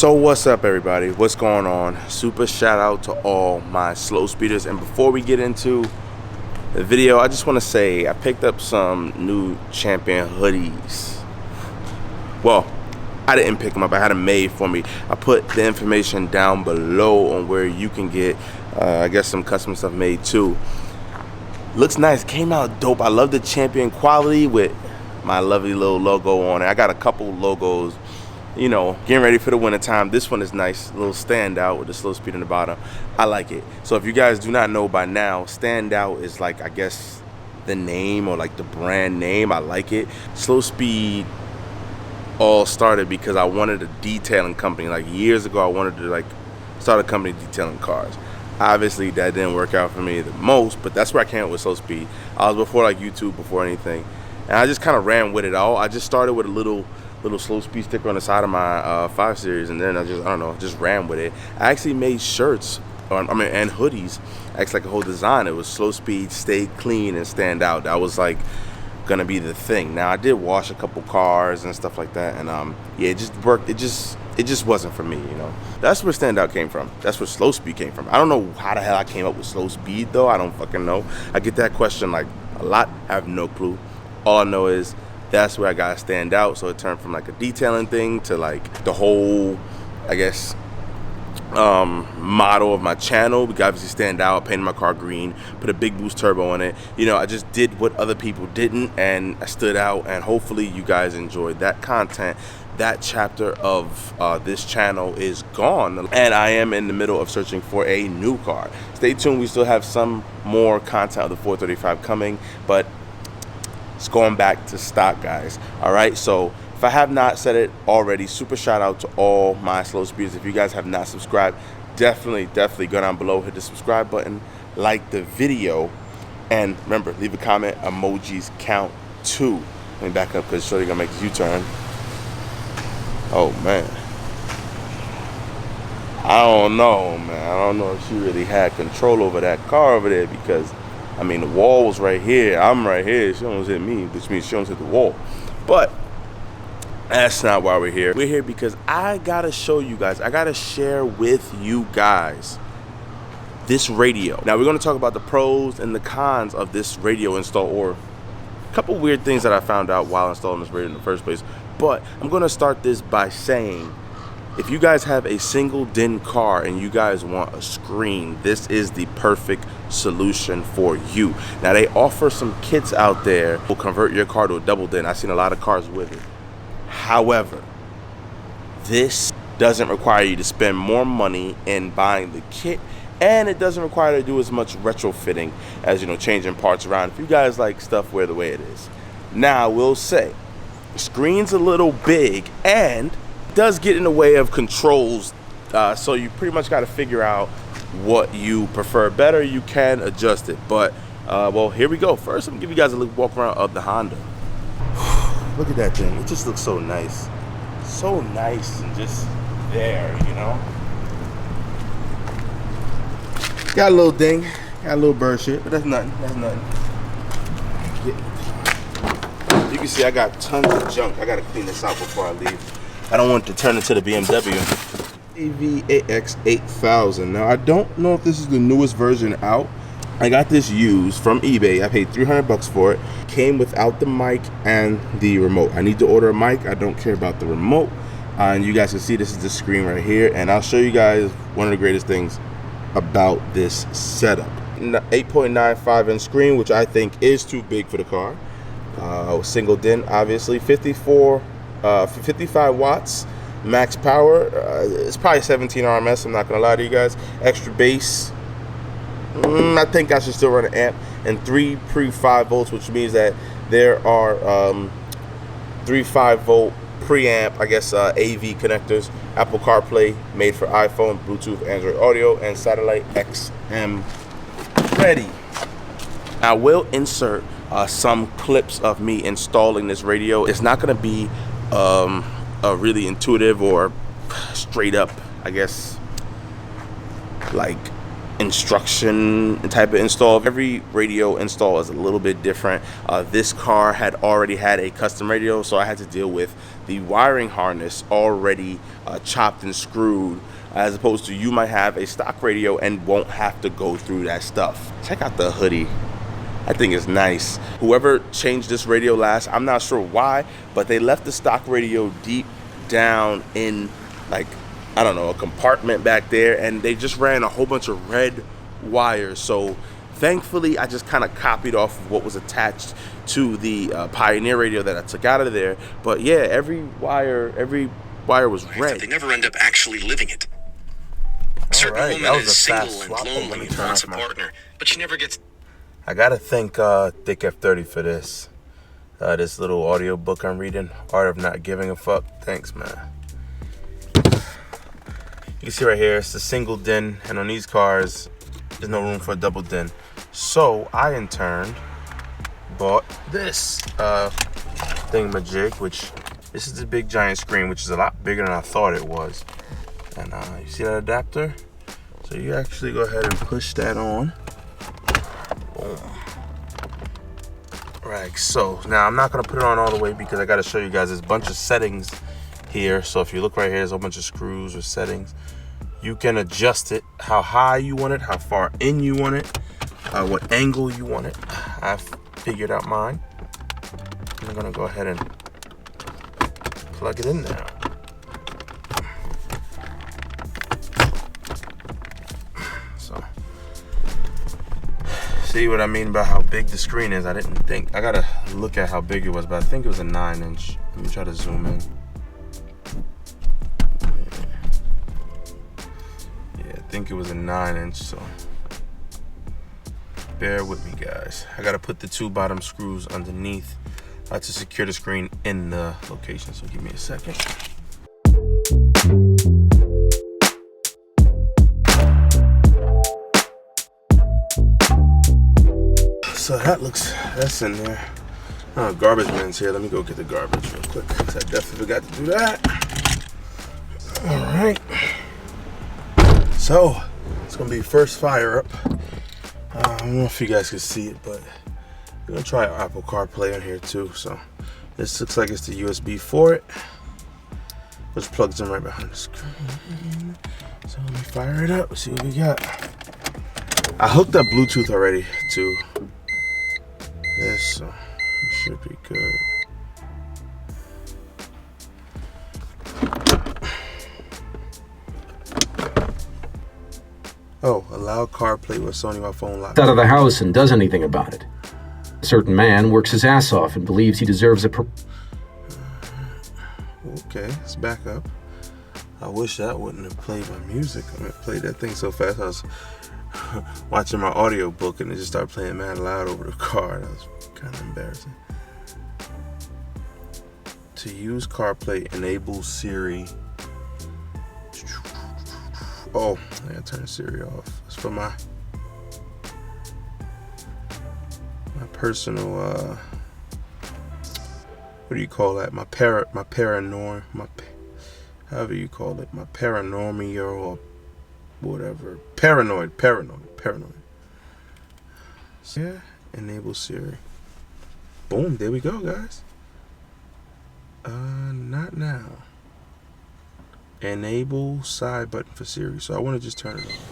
So what's up, everybody? What's going on? Super shout out to all my slow speeders. And before we get into the video, I just want to say I picked up some new Champion hoodies. Well, I didn't pick them up, I had them made for me. I put the information down below on where you can get I guess some custom stuff made too. Looks nice, came out dope. I love the Champion quality with my lovely little logo on it. I got a couple logos, you know, getting ready for the winter time. This one is nice, a little standout with the slow speed in the bottom. I like it. So if you guys do not know by now, standout is like, I guess, the name or like the brand name. I like it. Slow speed all started because I wanted a detailing company. Like years ago, I wanted to like start a company detailing cars. Obviously that didn't work out for me the most, but that's where I came up with slow speed. I was before like YouTube, before anything, and I just kind of ran with it all. I just started with a little slow speed sticker on the side of my 5 Series, and then I don't know, just ran with it. I actually made shirts, and hoodies, actually like a whole design. It was slow speed, stay clean and stand out. That was like gonna be the thing. Now I did wash a couple cars and stuff like that, and yeah, it just worked. It just wasn't for me, you know. That's where standout came from. That's where slow speed came from. I don't know how the hell I came up with slow speed though. I don't fucking know. I get that question like a lot. I have no clue. All I know is that's where I gotta stand out. So it turned from like a detailing thing to like the whole, I guess, motto of my channel. We obviously stand out. Painted my car green, put a big boost turbo on it. You know, I just did what other people didn't, and I stood out. And hopefully you guys enjoyed that content. That chapter of this channel is gone, and I am in the middle of searching for a new car. Stay tuned. We still have some more content of the 435 coming, but it's going back to stock, guys. All right, so if I have not said it already, super shout out to all my slow speeders. If you guys have not subscribed, definitely go down below, hit the subscribe button, like the video, and remember, leave a comment. Emojis count too. Let me back up because Shorty gonna make this U-turn. Oh man, I don't know, man. I don't know if she really had control over that car over there, because I mean, the wall was right here. I'm right here. She almost hit me, which means she almost hit the wall. But that's not why we're here. We're here because I gotta show you guys, I gotta share with you guys this radio. Now we're gonna talk about the pros and the cons of this radio install, or a couple weird things that I found out while installing this radio in the first place. But I'm gonna start this by saying, if you guys have a single DIN car and you guys want a screen, this is the perfect solution for you. Now they offer some kits out there will convert your car to a double DIN. I've seen a lot of cars with it. However, this doesn't require you to spend more money in buying the kit, and it doesn't require you to do as much retrofitting as, you know, changing parts around. If you guys like stuff where the way it is. Now I will say, the screen's a little big and does get in the way of controls, so you pretty much got to figure out what you prefer better. You can adjust it, but well, here we go. First, I'm gonna give you guys a look walk around of the Honda. Look at that thing. It just looks so nice, and just there, you know. Got a little ding, got a little bird shit, but that's nothing. You can see I got tons of junk. I gotta clean this out before I leave. I don't want it to turn into the BMW. AX8000. Now I don't know if this is the newest version out. I got this used from eBay. I paid $300 for it. Came without the mic and the remote. I need to order a mic. I don't care about the remote. And you guys can see this is the screen right here. And I'll show you guys one of the greatest things about this setup. 8.95 inch screen, which I think is too big for the car. Single DIN, obviously. 55 watts max power. It's probably 17 RMS, I'm not gonna lie to you guys. Extra bass, I think I should still run an amp, and 3 pre-5 volts, which means that there are 3 5-volt preamp, I guess, AV connectors. Apple CarPlay, made for iPhone, Bluetooth, Android Audio, and satellite XM ready. I will insert some clips of me installing this radio. It's not gonna be a really intuitive or straight up, I guess, like instruction type of install. Every radio install is a little bit different. This car had already had a custom radio, so I had to deal with the wiring harness already chopped and screwed, as opposed to you might have a stock radio and won't have to go through that stuff. Check out the hoodie. I think it's nice. Whoever changed this radio last, I'm not sure why, but they left the stock radio deep down in, like, I don't know, a compartment back there, and they just ran a whole bunch of red wires. So thankfully I just kind of copied off of what was attached to the Pioneer radio that I took out of there. But yeah, every wire was red. They never end up actually living it. A certain woman is single and lonely and wants a partner, but she never gets. I gotta thank Thick F30 for this. This little audio book I'm reading, Art of Not Giving a Fuck. Thanks, man. You can see right here, it's a single din, and on these cars, there's no room for a double din. So I in turn bought this thingamajig, which this is the big giant screen, which is a lot bigger than I thought it was. And you see that adapter? So you actually go ahead and push that on. Boom. Right, so now I'm not gonna put it on all the way because I gotta show you guys there's a bunch of settings here. So if you look right here, there's a bunch of screws or settings. You can adjust it, how high you want it, how far in you want it, what angle you want it. I've figured out mine. I'm gonna go ahead and plug it in now. So, see what I mean about how big the screen is? I didn't think, I gotta look at how big it was, but I think it was a 9-inch. Let me try to zoom in. I think it was a 9-inch, so bear with me, guys. I gotta put the 2 bottom screws underneath to secure the screen in the location, so give me a second. So that's in there. Garbage man's here. Let me go get the garbage real quick, because I definitely forgot to do that. All right. So, it's gonna be first fire up. I don't know if you guys can see it, but we're gonna try Apple CarPlay on here too. So, this looks like it's the USB for it, which plugs in right behind the screen. So let me fire it up, let's see what we got. I hooked up Bluetooth already to this, so it should be good. Oh, allow CarPlay with Sony my phone lock. Out of the house and does anything about it. A certain man works his ass off and believes he deserves a okay, let's back up. I wish that wouldn't have played my music. I played that thing so fast. I was watching my audio book and it just started playing mad loud over the car. That was kind of embarrassing. To use CarPlay, enable Siri. Oh, I gotta turn Siri off. It's for my personal, what do you call that? However you call it, my paranormia or whatever. Paranoid. So, yeah, enable Siri. Boom, there we go, guys. Not now. Enable side button for Siri. So I want to just turn it off.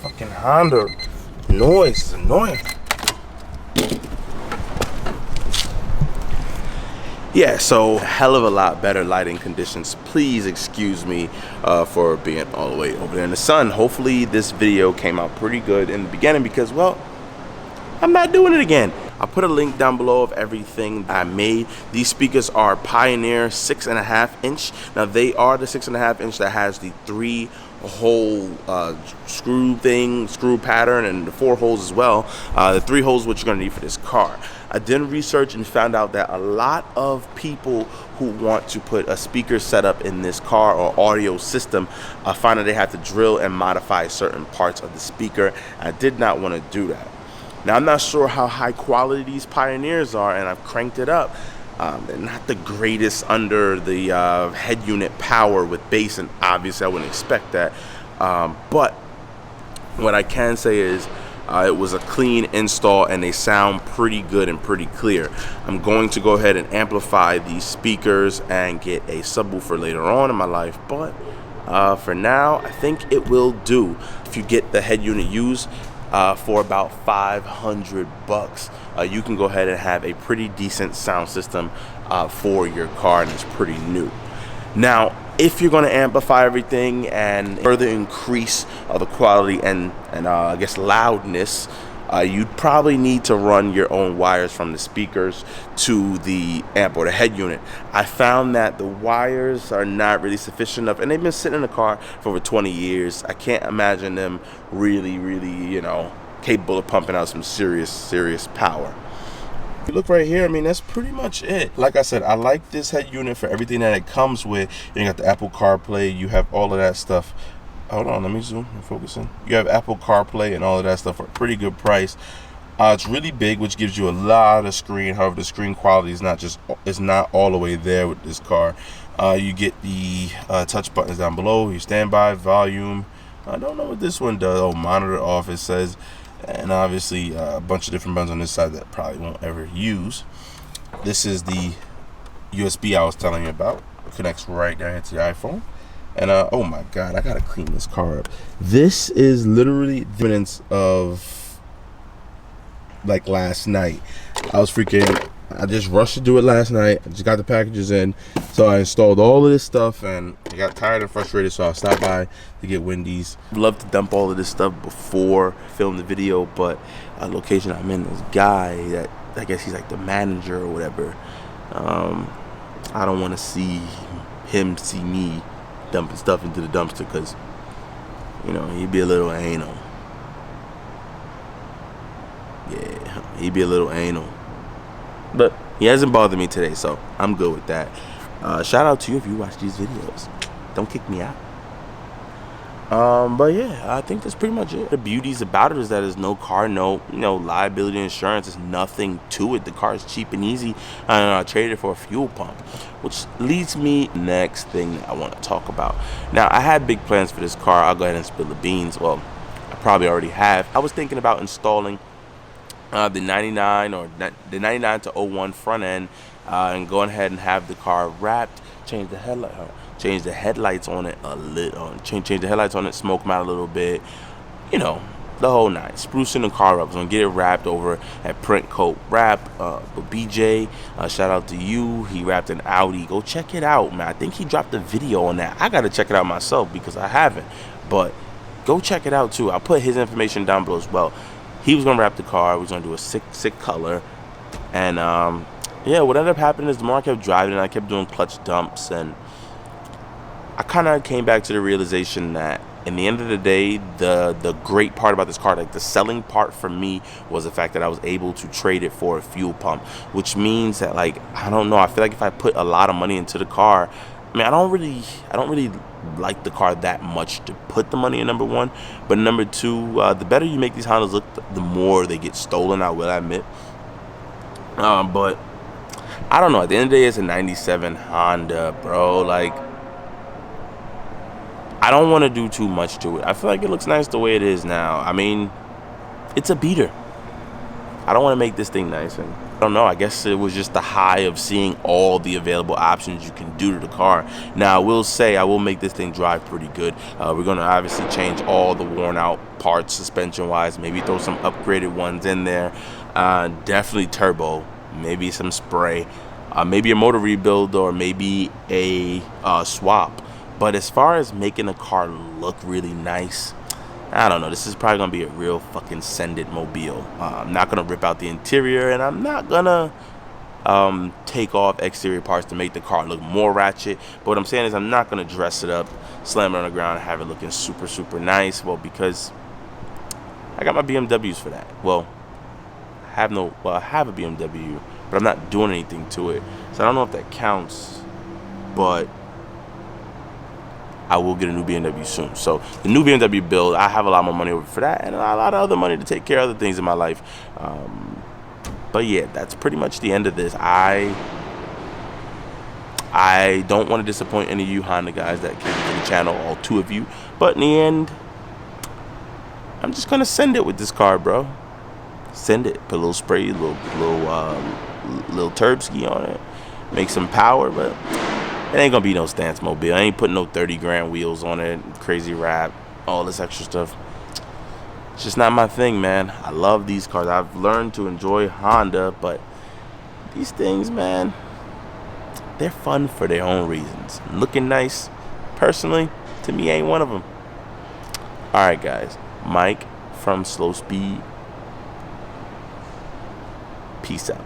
Fucking Honda noise is annoying. Yeah, so hell of a lot better lighting conditions. Please excuse me for being all the way over there in the sun. Hopefully this video came out pretty good in the beginning because, well, I'm not doing it again. I'll put a link down below of everything I made. These speakers are Pioneer 6.5 inch. Now they are the 6.5 inch that has the 3-hole screw pattern, and the 4 holes as well. The 3 holes what you're gonna need for this car. I did research and found out that a lot of people who want to put a speaker setup in this car or audio system find that they have to drill and modify certain parts of the speaker. I did not want to do that. Now I'm not sure how high quality these Pioneers are, and I've cranked it up. They're not the greatest under the head unit power with bass, and obviously I wouldn't expect that. But what I can say is it was a clean install and they sound pretty good and pretty clear. I'm going to go ahead and amplify these speakers and get a subwoofer later on in my life, but for now I think it will do. If you get the head unit used for about $500, you can go ahead and have a pretty decent sound system for your car, and it's pretty new. Now, if you're going to amplify everything and further increase the quality and I guess loudness, you'd probably need to run your own wires from the speakers to the amp or the head unit. I found that the wires are not really sufficient enough, and they've been sitting in the car for over 20 years. I can't imagine them really, you know, capable of pumping out some serious power. You look right here, I mean, that's pretty much it. Like I said, I like this head unit for everything that it comes with. You got the Apple CarPlay, you have all of that stuff. Hold on, let me zoom and focus in. You have Apple CarPlay and all of that stuff for a pretty good price. It's really big, which gives you a lot of screen. However, the screen quality is not all the way there with this car. You get the touch buttons down below, your standby, volume. I don't know what this one does. Oh, monitor off, it says. And obviously a bunch of different buttons on this side that I probably won't ever use. This is the USB I was telling you about. It connects right down into the iPhone. And oh my god, I gotta clean this car up. This is literally the evidence of like last night. I just rushed to do it last night. I just got the packages in, so I installed all of this stuff, and I got tired and frustrated, so I stopped by to get Wendy's. I'd love to dump all of this stuff before film the video, but location I'm in, this guy that I guess he's like the manager or whatever, I don't want to see him see me dumping stuff into the dumpster, because you know he'd be a little anal. Yeah, he'd be a little anal. But he hasn't bothered me today, so I'm good with that. Shout out to you if you watch these videos. Don't kick me out. But yeah, I think that's pretty much it. The beauties about it is that there's no car note, liability insurance. There's nothing to it. The car is cheap and easy. I traded it for a fuel pump, which leads me next thing that I want to talk about. Now, I had big plans for this car. I'll go ahead and spill the beans. Well, I probably already have. I was thinking about installing the 99 or the 99 to 01 front end, and going ahead and have the car wrapped, change the headlights on it a little, change the headlights on it, smoke them out a little bit, the whole nine. Sprucing the car up. So I'm gonna get it wrapped over at Print Coat Wrap. But BJ, shout out to you. He wrapped an Audi. Go check it out, man. I think he dropped a video on that. I gotta check it out myself because I haven't. But go check it out too. I'll put his information down below as well. He was gonna wrap the car. We was gonna do a sick color, and yeah, what ended up happening is the more I kept driving, I kept doing clutch dumps, and I kind of came back to the realization that in the end of the day, the great part about this car, like the selling part for me, was the fact that I was able to trade it for a fuel pump, which means that, like, I don't know, I feel like if I put a lot of money into the car, I mean, I don't really like the car that much to put the money in, number one. But number two, the better you make these Hondas look, the more they get stolen, I will admit. But I don't know, at the end of the day, it's a 97 Honda, bro. Like, I don't want to do too much to it. I feel like it looks nice the way it is now. I mean, it's a beater. I don't want to make this thing nice, and I don't know, I guess it was just the high of seeing all the available options you can do to the car. Now, I will say I will make this thing drive pretty good. We're going to obviously change all the worn out parts suspension wise, maybe throw some upgraded ones in there. Definitely turbo, maybe some spray, maybe a motor rebuild, or maybe a swap. But as far as making a car look really nice, I don't know. This is probably gonna be a real fucking send it mobile. I'm not gonna rip out the interior, and I'm not gonna take off exterior parts to make the car look more ratchet. But what I'm saying is I'm not gonna dress it up, slam it on the ground, and have it looking super, super nice. Well, because I got my BMWs for that. Well, I have a BMW, but I'm not doing anything to it. So I don't know if that counts, but I will get a new BMW soon. So the new BMW build, I have a lot more money over for that, and a lot of other money to take care of other things in my life. But yeah, that's pretty much the end of this. I don't want to disappoint any of you Honda guys that came to the channel, all 2 of you. But in the end, I'm just gonna send it with this car, bro. Send it. Put a little spray, little turbski on it. Make some power, but it ain't gonna be no stance mobile. I ain't putting no 30 grand wheels on it, crazy wrap, all this extra stuff. It's just not my thing, man. I love these cars. I've learned to enjoy Honda, but these things, man, they're fun for their own reasons. Looking nice, personally, to me, ain't one of them. All right, guys. Mike from Slow Speed. Peace out.